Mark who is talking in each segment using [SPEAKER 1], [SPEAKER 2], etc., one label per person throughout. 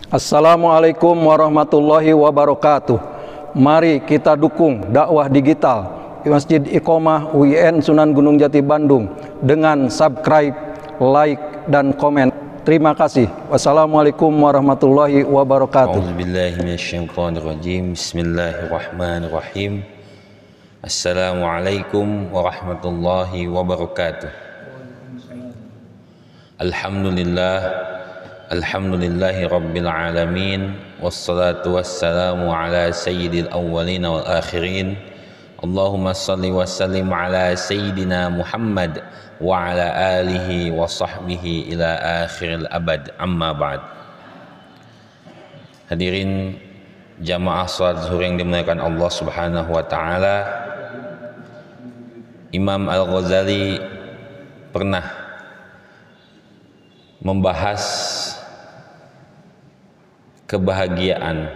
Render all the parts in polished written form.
[SPEAKER 1] Assalamualaikum warahmatullahi wabarakatuh. Mari kita dukung dakwah digital Masjid Iqomah UIN Sunan Gunung Jati Bandung dengan subscribe, like, dan komen. Terima kasih. Wassalamualaikum warahmatullahi wabarakatuh.
[SPEAKER 2] A'udzubillahi minasyaitonirrajim. Bismillahirrahmanirrahim. Assalamualaikum warahmatullahi wabarakatuh. Alhamdulillahi rabbil alamin. Wassalatu wassalamu ala sayyidil awwalin wal akhirin. Allahumma salli wa sallim ala sayyidina Muhammad wa ala alihi wa sahbihi ila akhiril abad, amma ba'd. Hadirin jamaah salat zuhur yang dimuliakan Allah subhanahu wa ta'ala, Imam Al-Ghazali pernah membahas kebahagiaan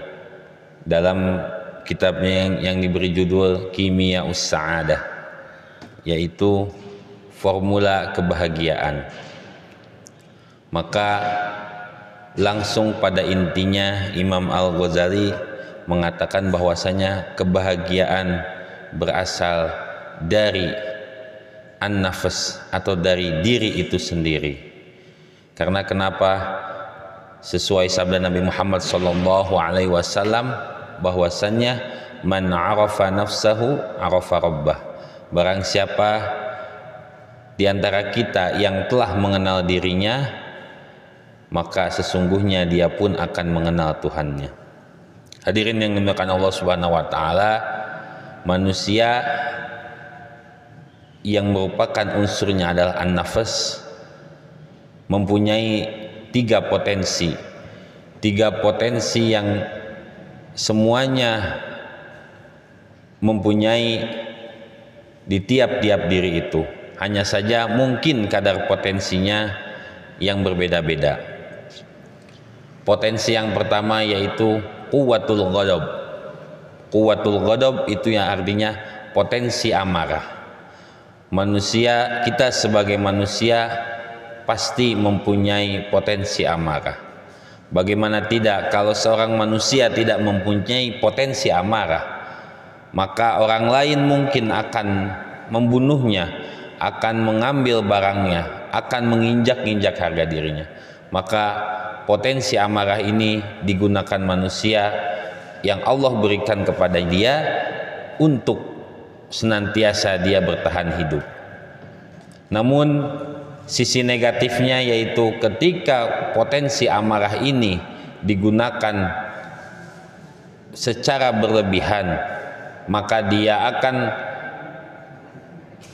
[SPEAKER 2] dalam kitabnya yang diberi judul Kimia Us-Sa'adah, yaitu formula kebahagiaan. Maka langsung pada intinya Imam Al-Ghazali mengatakan bahwasanya kebahagiaan berasal dari an-nafs atau dari diri itu sendiri. Karena kenapa? Sesuai sabda Nabi Muhammad SAW bahwasannya man arafa nafsahu arafa rabbah. Barang siapa di antara kita yang telah mengenal dirinya, maka sesungguhnya dia pun akan mengenal Tuhannya. Hadirin yang dimuliakan Allah Subhanahu wa taala, manusia yang merupakan unsurnya adalah an-nafs mempunyai tiga potensi yang semuanya mempunyai di tiap-tiap diri itu. Hanya saja mungkin kadar potensinya yang berbeda-beda. Potensi yang pertama yaitu quwwatul ghadab. Quwwatul ghadab itu yang artinya potensi amarah. Kita sebagai manusia pasti mempunyai potensi amarah. Bagaimana tidak, kalau seorang manusia tidak mempunyai potensi amarah, maka orang lain mungkin akan membunuhnya, akan mengambil barangnya, akan menginjak-injak harga dirinya. Maka potensi amarah ini digunakan manusia yang Allah berikan kepada dia untuk senantiasa dia bertahan hidup. Namun sisi negatifnya yaitu ketika potensi amarah ini digunakan secara berlebihan, maka dia akan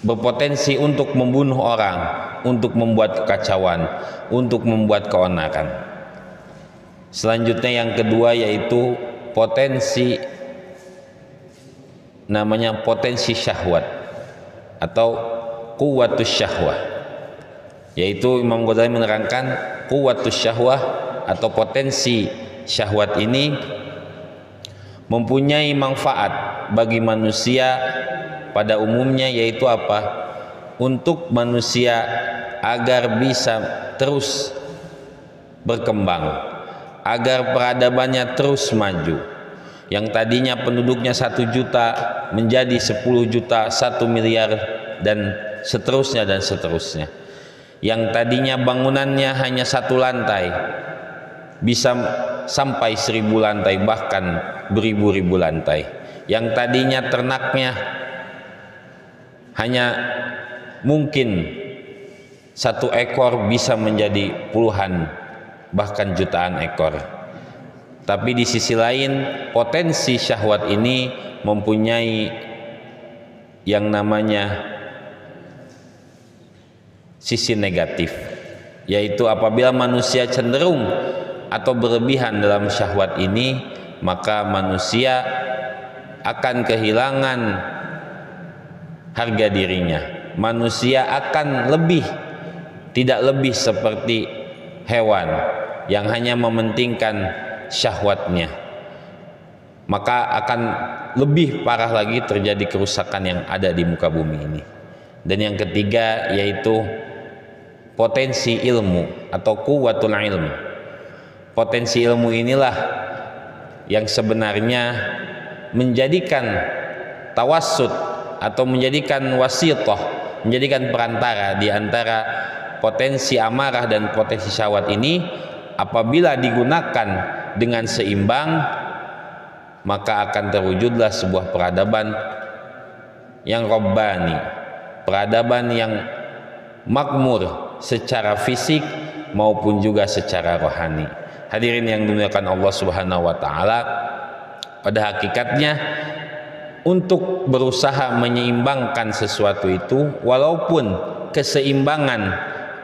[SPEAKER 2] berpotensi untuk membunuh orang, untuk membuat kekacauan, untuk membuat keonaran. Selanjutnya yang kedua yaitu potensi syahwat atau quwwatus syahwah. Yaitu Imam Ghazali menerangkan quwwatus syahwah atau potensi syahwat ini mempunyai manfaat bagi manusia pada umumnya, yaitu apa? Untuk manusia agar bisa terus berkembang, agar peradabannya terus maju. Yang tadinya penduduknya 1 juta menjadi 10 juta, 1 miliar, dan seterusnya dan seterusnya. Yang tadinya bangunannya hanya 1 lantai bisa sampai 1000 lantai, bahkan beribu-ribu lantai. Yang tadinya ternaknya hanya mungkin 1 ekor bisa menjadi puluhan bahkan jutaan ekor. Tapi di sisi lain potensi syahwat ini mempunyai yang namanya sisi negatif, yaitu apabila manusia cenderung atau berlebihan dalam syahwat ini, maka manusia akan kehilangan harga dirinya. Manusia akan tidak lebih seperti hewan yang hanya mementingkan syahwatnya, maka akan lebih parah lagi terjadi kerusakan yang ada di muka bumi ini. Dan yang ketiga yaitu potensi ilmu atau quwwatul ilm. potensi ilmu inilah yang sebenarnya menjadikan tawassut atau menjadikan wasithah, menjadikan perantara di antara potensi amarah dan potensi syahwat ini. Apabila digunakan dengan seimbang, maka akan terwujudlah sebuah peradaban yang rabbani, peradaban yang makmur secara fisik maupun juga secara rohani. Hadirin yang dimuliakan Allah Subhanahu wa taala, pada hakikatnya untuk berusaha menyeimbangkan sesuatu itu, walaupun keseimbangan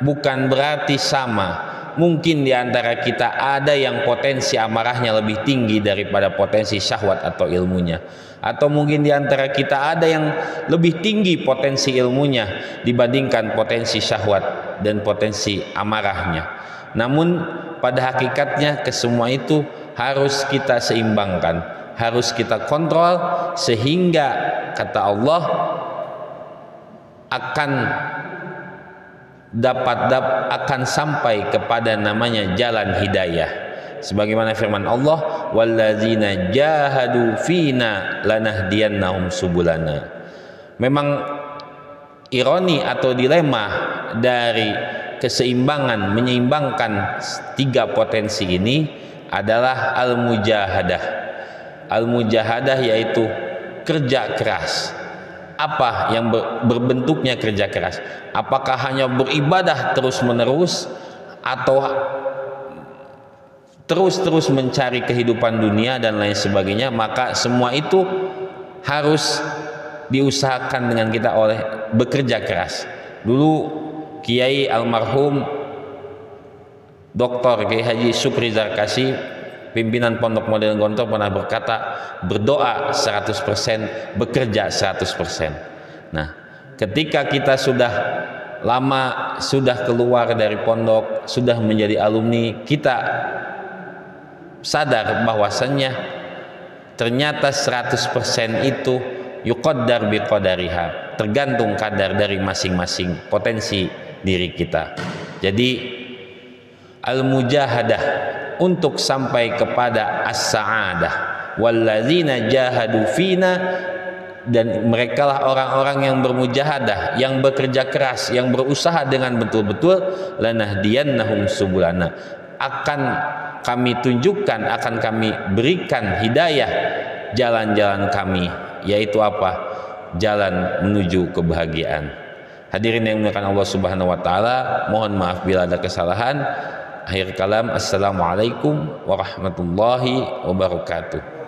[SPEAKER 2] bukan berarti sama. Mungkin di antara kita ada yang potensi amarahnya lebih tinggi daripada potensi syahwat atau ilmunya, atau mungkin di antara kita ada yang lebih tinggi potensi ilmunya dibandingkan potensi syahwat dan potensi amarahnya. Namun pada hakikatnya kesemua itu harus kita seimbangkan, harus kita kontrol, sehingga kata Allah akan sampai kepada namanya jalan hidayah. Sebagaimana firman Allah, walladzina jahadu fina lanahdiyannahum subulana. Memang ironi atau dilema dari keseimbangan, menyeimbangkan tiga potensi ini adalah al-mujahadah. Al-mujahadah yaitu kerja keras. Apa yang berbentuknya kerja keras? Apakah hanya beribadah terus-menerus, atau terus-terus mencari kehidupan dunia dan lain sebagainya? Maka semua itu harus diusahakan dengan kita oleh bekerja keras. Dulu Kiai almarhum Dr. Kiai Haji Syukri Zarkasi, pimpinan Pondok Modern Gontor, pernah berkata, berdoa 100%, bekerja 100%. Nah, ketika kita sudah lama, sudah keluar dari pondok, sudah menjadi alumni, kita sadar bahwasannya ternyata 100% itu yuqaddar biqadariha, tergantung kadar dari masing-masing potensi diri kita. Jadi al-mujahadah untuk sampai kepada as-sa'adah, walladzina jahadu fina, dan merekalah orang-orang yang bermujahadah, yang bekerja keras, yang berusaha dengan betul-betul, lanahdiyannahum subulana, akan kami tunjukkan, akan kami berikan hidayah jalan-jalan kami, yaitu apa? Jalan menuju kebahagiaan. Hadirin yang dimuliakan Allah Subhanahu wa taala, mohon maaf bila ada kesalahan. Akhir kalam, assalamualaikum warahmatullahi wabarakatuh.